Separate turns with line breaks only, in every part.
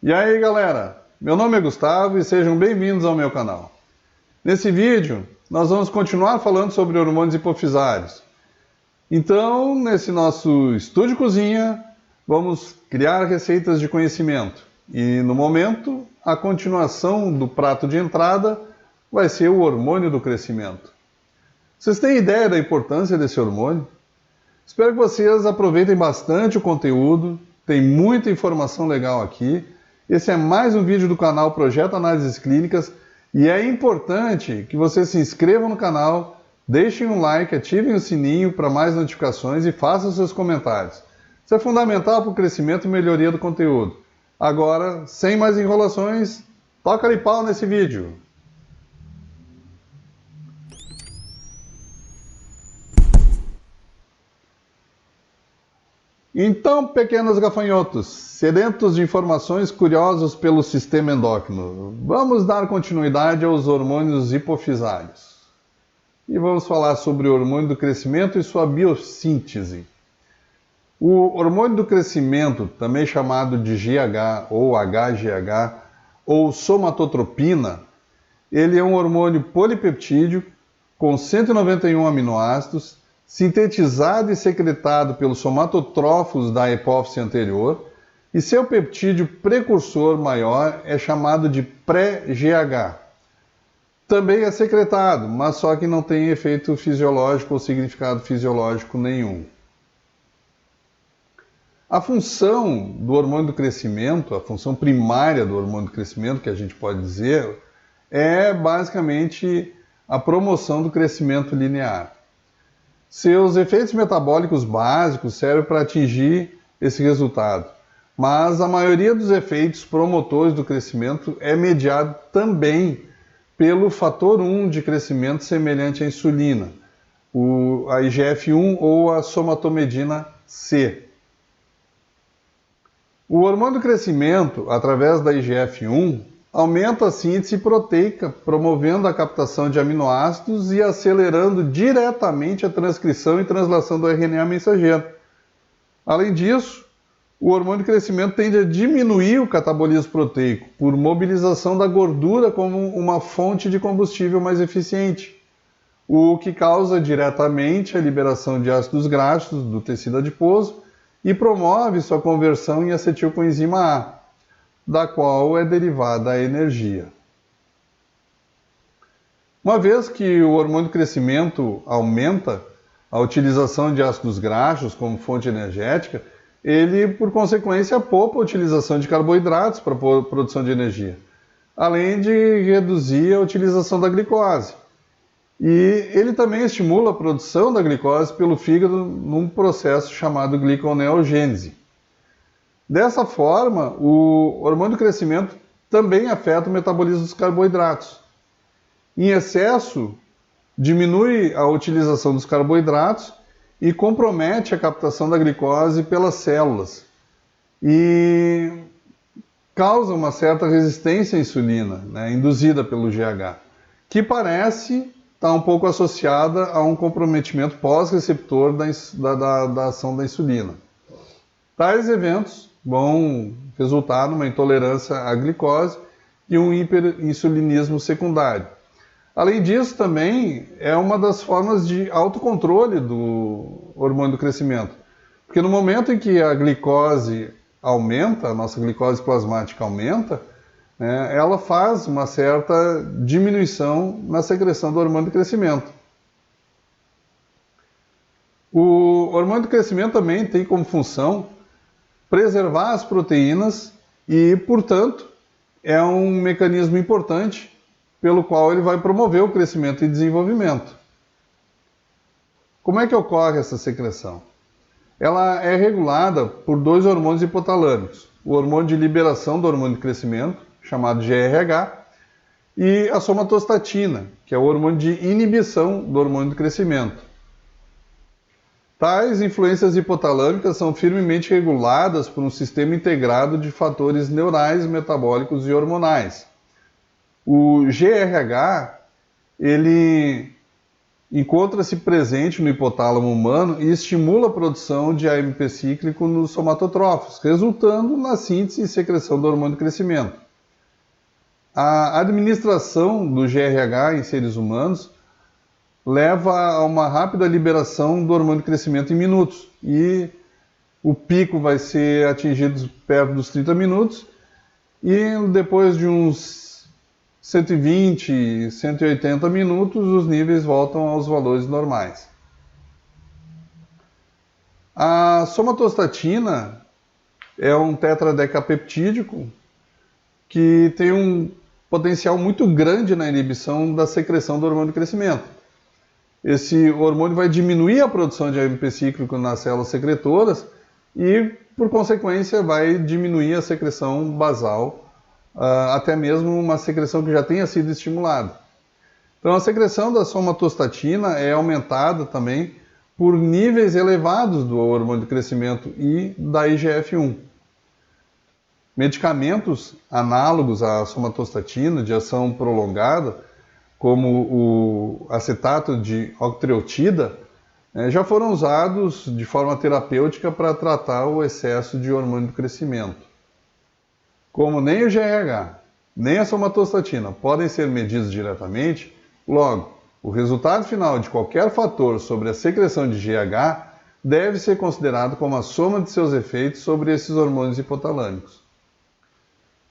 E aí galera, meu nome é Gustavo e sejam bem-vindos ao meu canal. Nesse vídeo, nós vamos continuar falando sobre hormônios hipofisários. Então, nesse nosso estúdio cozinha, vamos criar receitas de conhecimento. E no momento, a continuação do prato de entrada vai ser o hormônio do crescimento. Vocês têm ideia da importância desse hormônio? Espero que vocês aproveitem bastante o conteúdo, tem muita informação legal aqui. Esse é mais um vídeo do canal Projeto Análises Clínicas e é importante que vocês se inscrevam no canal, deixem um like, ativem o sininho para mais notificações e façam seus comentários. Isso é fundamental para o crescimento e melhoria do conteúdo. Agora, sem mais enrolações, toca-lhe pau nesse vídeo. Então, pequenos gafanhotos, sedentos de informações, curiosos pelo sistema endócrino, vamos dar continuidade aos hormônios hipofisários. E vamos falar sobre o hormônio do crescimento e sua biossíntese. O hormônio do crescimento, também chamado de GH ou HGH, ou somatotropina, ele é um hormônio polipeptídeo com 191 aminoácidos, sintetizado e secretado pelos somatotrófos da hipófise anterior, e seu peptídeo precursor maior é chamado de pré-GH. Também é secretado, mas só que não tem efeito fisiológico ou significado fisiológico nenhum. A função do hormônio do crescimento, a função primária do hormônio do crescimento, que a gente pode dizer, é basicamente a promoção do crescimento linear. Seus efeitos metabólicos básicos servem para atingir esse resultado, mas a maioria dos efeitos promotores do crescimento é mediado também pelo fator 1 de crescimento semelhante à insulina, a IGF-1 ou a somatomedina C. O hormônio do crescimento, através da IGF-1, aumenta a síntese proteica, promovendo a captação de aminoácidos e acelerando diretamente a transcrição e translação do RNA mensageiro. Além disso, o hormônio de crescimento tende a diminuir o catabolismo proteico por mobilização da gordura como uma fonte de combustível mais eficiente, o que causa diretamente a liberação de ácidos graxos do tecido adiposo e promove sua conversão em acetilcoenzima A, da qual é derivada a energia. Uma vez que o hormônio do crescimento aumenta a utilização de ácidos graxos como fonte energética, ele, por consequência, poupa a utilização de carboidratos para a produção de energia, além de reduzir a utilização da glicose. E ele também estimula a produção da glicose pelo fígado num processo chamado gliconeogênese. Dessa forma, o hormônio do crescimento também afeta o metabolismo dos carboidratos. Em excesso, diminui a utilização dos carboidratos e compromete a captação da glicose pelas células e causa uma certa resistência à insulina, induzida pelo GH, que parece estar um pouco associada a um comprometimento pós-receptor da ação da insulina. Tais eventos vão resultar numa intolerância à glicose e um hiperinsulinismo secundário. Além disso, também é uma das formas de autocontrole do hormônio do crescimento. Porque no momento em que a glicose aumenta, a nossa glicose plasmática aumenta, ela faz uma certa diminuição na secreção do hormônio do crescimento. O hormônio do crescimento também tem como função preservar as proteínas e, portanto, é um mecanismo importante pelo qual ele vai promover o crescimento e desenvolvimento. Como é que ocorre essa secreção? Ela é regulada por dois hormônios hipotalâmicos, o hormônio de liberação do hormônio de crescimento, chamado GRH, e a somatostatina, que é o hormônio de inibição do hormônio de crescimento. Tais influências hipotalâmicas são firmemente reguladas por um sistema integrado de fatores neurais, metabólicos e hormonais. O GRH, ele encontra-se presente no hipotálamo humano e estimula a produção de AMP cíclico nos somatotrófos, resultando na síntese e secreção do hormônio do crescimento. A administração do GRH em seres humanos leva a uma rápida liberação do hormônio do crescimento em minutos, e o pico vai ser atingido perto dos 30 minutos, e depois de uns 120, 180 minutos, os níveis voltam aos valores normais. A somatostatina é um tetradecapeptídico que tem um potencial muito grande na inibição da secreção do hormônio de crescimento. Esse hormônio vai diminuir a produção de AMP cíclico nas células secretoras e, por consequência, vai diminuir a secreção basal, até mesmo uma secreção que já tenha sido estimulada. Então, a secreção da somatostatina é aumentada também por níveis elevados do hormônio de crescimento e da IGF-1. Medicamentos análogos à somatostatina, de ação prolongada, como o acetato de octreotida, já foram usados de forma terapêutica para tratar o excesso de hormônio do crescimento. Como nem o GRH, nem a somatostatina podem ser medidos diretamente, logo, o resultado final de qualquer fator sobre a secreção de GH deve ser considerado como a soma de seus efeitos sobre esses hormônios hipotalâmicos.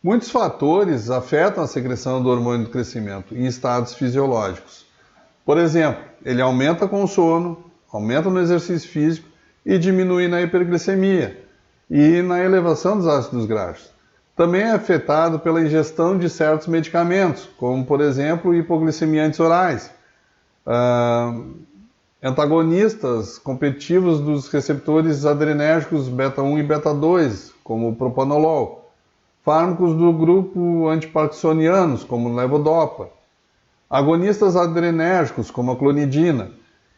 Muitos fatores afetam a secreção do hormônio do crescimento em estados fisiológicos. Por exemplo, ele aumenta com o sono, aumenta no exercício físico e diminui na hiperglicemia e na elevação dos ácidos graxos. Também é afetado pela ingestão de certos medicamentos, como, por exemplo, hipoglicemiantes orais, antagonistas competitivos dos receptores adrenérgicos beta-1 e beta-2, como o propanolol, fármacos do grupo antiparkinsonianos, como o levodopa, agonistas adrenérgicos, como a clonidina,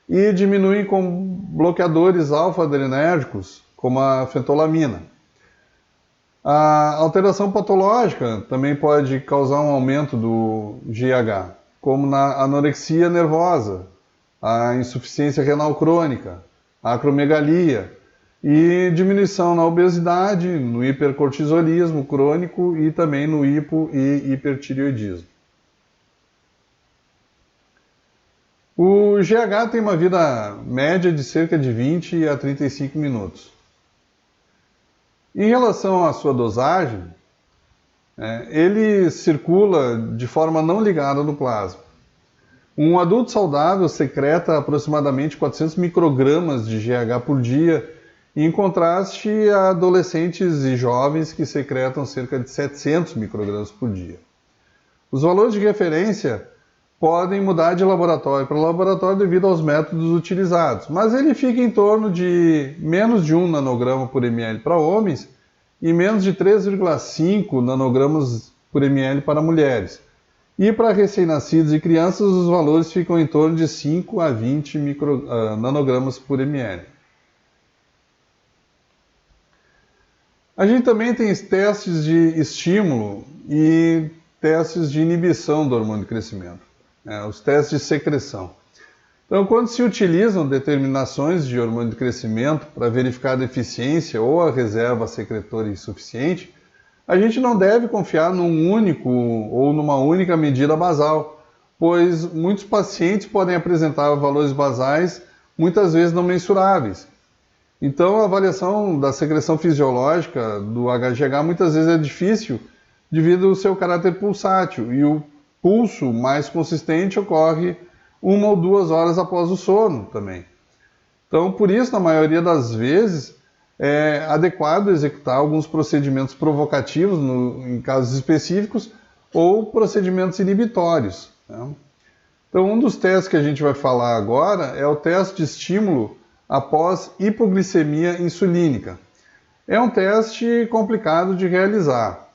e diminuem com bloqueadores alfa-adrenérgicos, como a fentolamina. A alteração patológica também pode causar um aumento do GH, como na anorexia nervosa, a insuficiência renal crônica, a acromegalia, e diminuição na obesidade, no hipercortisolismo crônico e também no hipo e hipertireoidismo. O GH tem uma vida média de cerca de 20 a 35 minutos. Em relação à sua dosagem, ele circula de forma não ligada no plasma. Um adulto saudável secreta aproximadamente 400 microgramas de GH por dia, em contraste a adolescentes e jovens que secretam cerca de 700 microgramas por dia. Os valores de referência podem mudar de laboratório para laboratório devido aos métodos utilizados, mas ele fica em torno de menos de 1 nanograma por ml para homens e menos de 3,5 nanogramas por ml para mulheres. E para recém-nascidos e crianças, os valores ficam em torno de 5 a 20 nanogramas por ml. A gente também tem testes de estímulo e testes de inibição do hormônio de crescimento, os testes de secreção. Então, quando se utilizam determinações de hormônio de crescimento para verificar a deficiência ou a reserva secretora insuficiente, a gente não deve confiar num único ou numa única medida basal, pois muitos pacientes podem apresentar valores basais muitas vezes não mensuráveis. Então, a avaliação da secreção fisiológica do HGH muitas vezes é difícil devido ao seu caráter pulsátil, e o pulso mais consistente ocorre 1 ou 2 horas após o sono também. Então, por isso, na maioria das vezes, é adequado executar alguns procedimentos provocativos em casos específicos ou procedimentos inibitórios. Então, um dos testes que a gente vai falar agora é o teste de estímulo após hipoglicemia insulínica. É um teste complicado de realizar.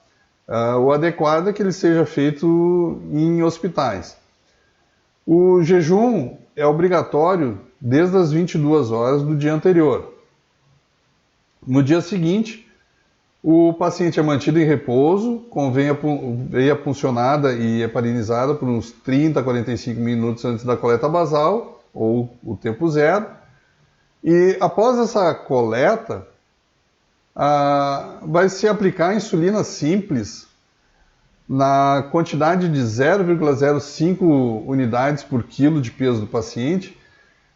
O adequado é que ele seja feito em hospitais. O jejum é obrigatório desde as 22 horas do dia anterior. No dia seguinte, o paciente é mantido em repouso, com veia puncionada e heparinizada por uns 30 a 45 minutos antes da coleta basal ou o tempo zero. E após essa coleta, vai se aplicar insulina simples na quantidade de 0,05 unidades por quilo de peso do paciente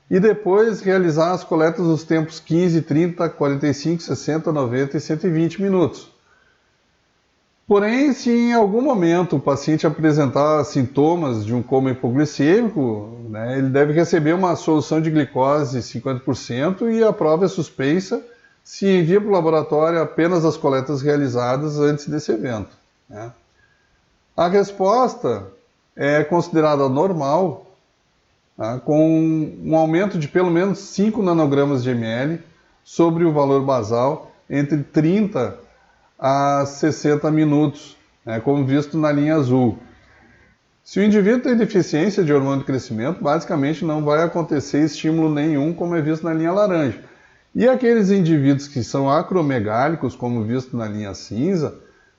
e depois realizar as coletas nos tempos 15, 30, 45, 60, 90 e 120 minutos. Porém, se em algum momento o paciente apresentar sintomas de um coma hipoglicêmico, né, ele deve receber uma solução de glicose 50% e a prova é suspensa se envia para o laboratório apenas as coletas realizadas antes desse evento, né? A resposta é considerada normal, tá, com um aumento de pelo menos 5 nanogramas de ml sobre o valor basal entre 30 a 60 minutos, né, como visto na linha azul. Se o indivíduo tem deficiência de hormônio de crescimento, basicamente não vai acontecer estímulo nenhum, como é visto na linha laranja. E aqueles indivíduos que são acromegálicos, como visto na linha cinza,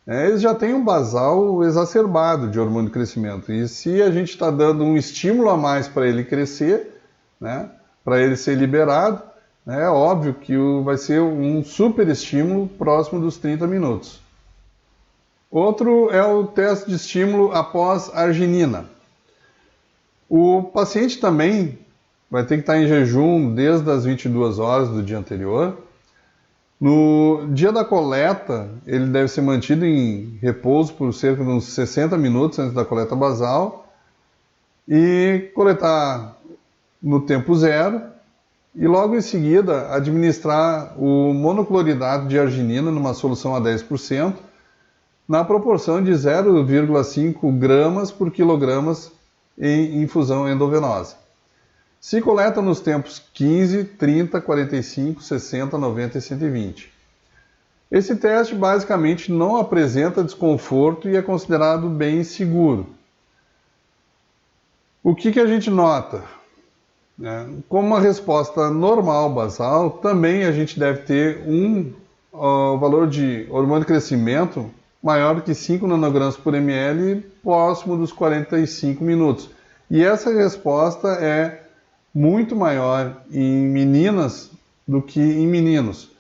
eles já têm um basal exacerbado de hormônio de crescimento. E se a gente está dando um estímulo a mais para ele crescer, né, para ele ser liberado, é óbvio que vai ser um super estímulo próximo dos 30 minutos. Outro é o teste de estímulo após arginina. O paciente também vai ter que estar em jejum desde as 22 horas do dia anterior. No dia da coleta, ele deve ser mantido em repouso por cerca de uns 60 minutos antes da coleta basal e coletar no tempo zero e logo em seguida administrar o monocloridato de arginina numa solução a 10% na proporção de 0,5 gramas por quilogramas em infusão endovenosa. Se coleta nos tempos 15, 30, 45, 60, 90 e 120. Esse teste basicamente não apresenta desconforto e é considerado bem seguro. O que a gente nota? Como uma resposta normal basal, também a gente deve ter um valor de hormônio de crescimento maior que 5 nanogramas por ml próximo dos 45 minutos. E essa resposta é muito maior em meninas do que em meninos.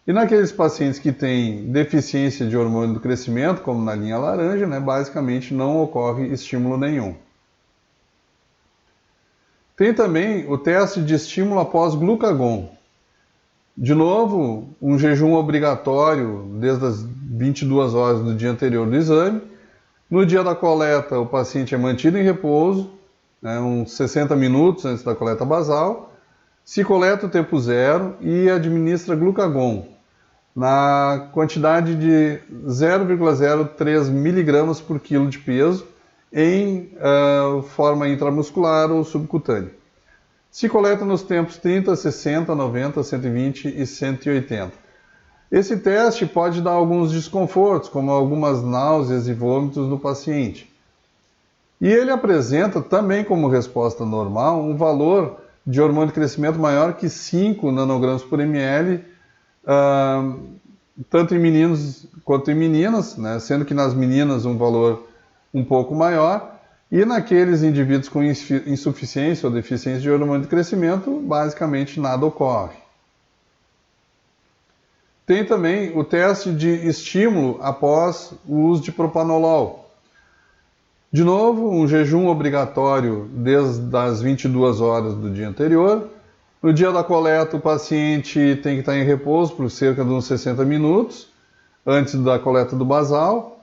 E naqueles pacientes que têm deficiência de hormônio do crescimento, como na linha laranja, basicamente não ocorre estímulo nenhum. Tem também o teste de estímulo após glucagon. De novo, um jejum obrigatório desde as 22 horas do dia anterior do exame. No dia da coleta, o paciente é mantido em repouso, uns 60 minutos antes da coleta basal, se coleta o tempo zero e administra glucagon na quantidade de 0,03 miligramas por quilo de peso em forma intramuscular ou subcutânea. Se coleta nos tempos 30, 60, 90, 120 e 180. Esse teste pode dar alguns desconfortos, como algumas náuseas e vômitos no paciente. E ele apresenta também como resposta normal um valor de hormônio de crescimento maior que 5 nanogramas por ml, tanto em meninos quanto em meninas, sendo que nas meninas um valor um pouco maior, e naqueles indivíduos com insuficiência ou deficiência de hormônio de crescimento, basicamente nada ocorre. Tem também o teste de estímulo após o uso de propanolol. De novo, um jejum obrigatório desde as 22 horas do dia anterior. No dia da coleta, o paciente tem que estar em repouso por cerca de uns 60 minutos, antes da coleta do basal.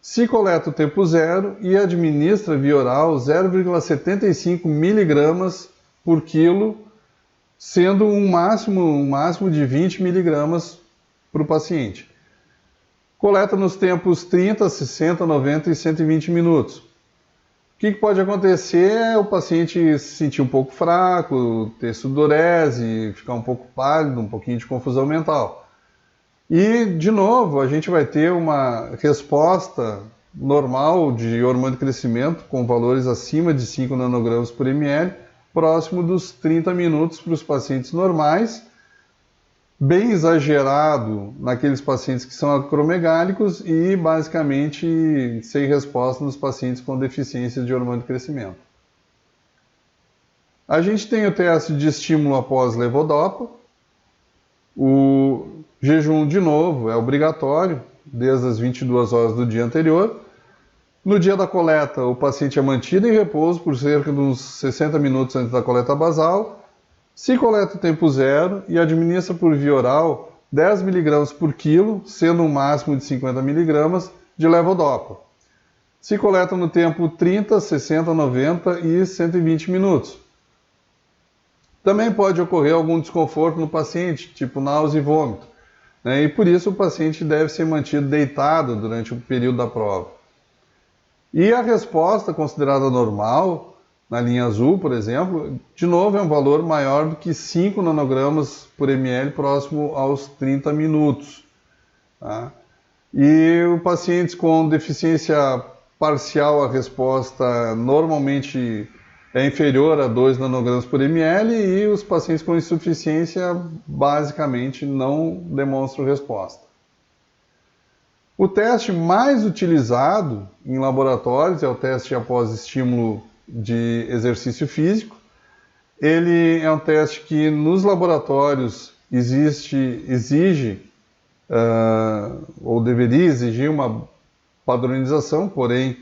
Se coleta o tempo zero e administra via oral 0,75 miligramas por quilo, sendo um máximo de 20 miligramas para o paciente. Coleta nos tempos 30, 60, 90 e 120 minutos. O que pode acontecer é o paciente se sentir um pouco fraco, ter sudorese, ficar um pouco pálido, um pouquinho de confusão mental. E, de novo, a gente vai ter uma resposta normal de hormônio de crescimento com valores acima de 5 nanogramas por ml, próximo dos 30 minutos para os pacientes normais, bem exagerado naqueles pacientes que são acromegálicos e basicamente sem resposta nos pacientes com deficiência de hormônio de crescimento. A gente tem o teste de estímulo após levodopa. O jejum, de novo, é obrigatório, desde as 22 horas do dia anterior. No dia da coleta, o paciente é mantido em repouso por cerca de uns 60 minutos antes da coleta basal. Se coleta tempo zero e administra por via oral 10 mg por quilo, sendo um máximo de 50 mg de levodopa. Se coleta no tempo 30, 60, 90 e 120 minutos. Também pode ocorrer algum desconforto no paciente, tipo náusea e vômito, né? E por isso o paciente deve ser mantido deitado durante o período da prova. E a resposta considerada normal, na linha azul, por exemplo, de novo é um valor maior do que 5 nanogramas por ml próximo aos 30 minutos. Tá? E os pacientes com deficiência parcial, a resposta normalmente é inferior a 2 nanogramas por ml e os pacientes com insuficiência basicamente não demonstram resposta. O teste mais utilizado em laboratórios é o teste após estímulo de exercício físico. Ele é um teste que nos laboratórios exige ou deveria exigir uma padronização, porém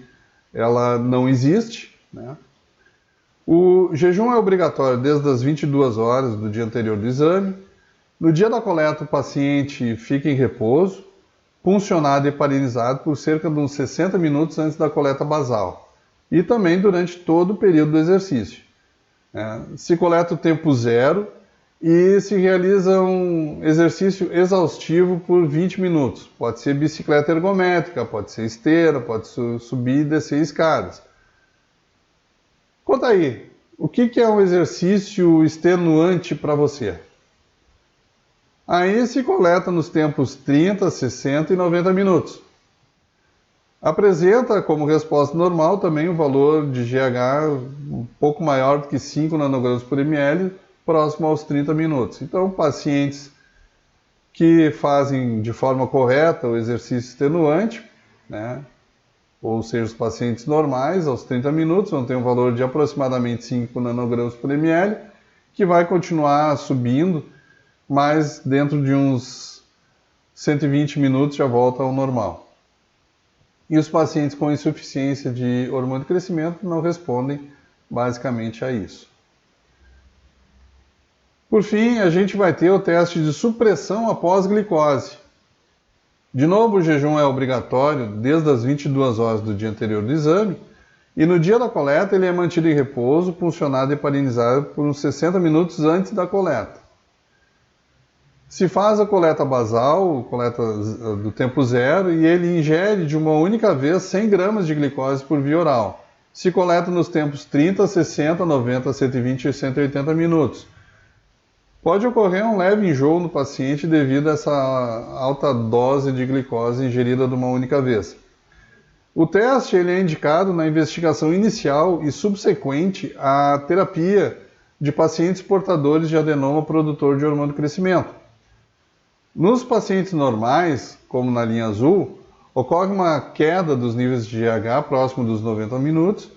ela não existe, né? O jejum é obrigatório desde as 22 horas do dia anterior do exame. No dia da coleta, o paciente fica em repouso, puncionado e heparinizado por cerca de uns 60 minutos antes da coleta basal e também durante todo o período do exercício. Se coleta o tempo zero e se realiza um exercício exaustivo por 20 minutos. Pode ser bicicleta ergométrica, pode ser esteira, pode subir e descer escadas. Conta aí, o que é um exercício extenuante para você? Aí se coleta nos tempos 30, 60 e 90 minutos. Apresenta como resposta normal também o valor de GH um pouco maior do que 5 nanogramas por ml, próximo aos 30 minutos. Então, pacientes que fazem de forma correta o exercício extenuante, né, ou seja, os pacientes normais, aos 30 minutos, vão ter um valor de aproximadamente 5 nanogramas por ml, que vai continuar subindo, mas dentro de uns 120 minutos já volta ao normal. E os pacientes com insuficiência de hormônio de crescimento não respondem basicamente a isso. Por fim, a gente vai ter o teste de supressão após glicose. De novo, o jejum é obrigatório desde as 22 horas do dia anterior do exame, e no dia da coleta ele é mantido em repouso, puncionado e heparinizado por uns 60 minutos antes da coleta. Se faz a coleta basal, coleta do tempo zero, e ele ingere de uma única vez 100 gramas de glicose por via oral. Se coleta nos tempos 30, 60, 90, 120 e 180 minutos. Pode ocorrer um leve enjoo no paciente devido a essa alta dose de glicose ingerida de uma única vez. O teste ele é indicado na investigação inicial e subsequente à terapia de pacientes portadores de adenoma produtor de hormônio de crescimento. Nos pacientes normais, como na linha azul, ocorre uma queda dos níveis de GH próximo dos 90 minutos.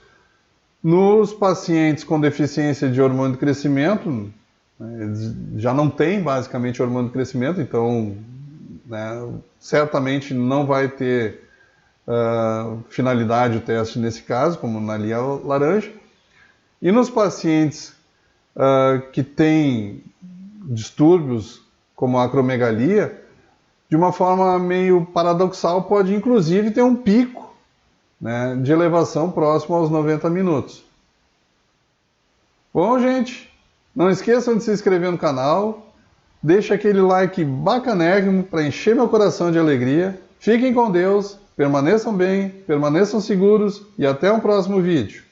Nos pacientes com deficiência de hormônio de crescimento, eles já não tem basicamente hormônio de crescimento, então certamente não vai ter finalidade o teste nesse caso, como na linha laranja. E nos pacientes que têm distúrbios como a acromegalia, de uma forma meio paradoxal, pode inclusive ter um pico, né, de elevação próximo aos 90 minutos. Bom, gente, não esqueçam de se inscrever no canal, deixa aquele like bacanérrimo para encher meu coração de alegria. Fiquem com Deus, permaneçam bem, permaneçam seguros e até um próximo vídeo.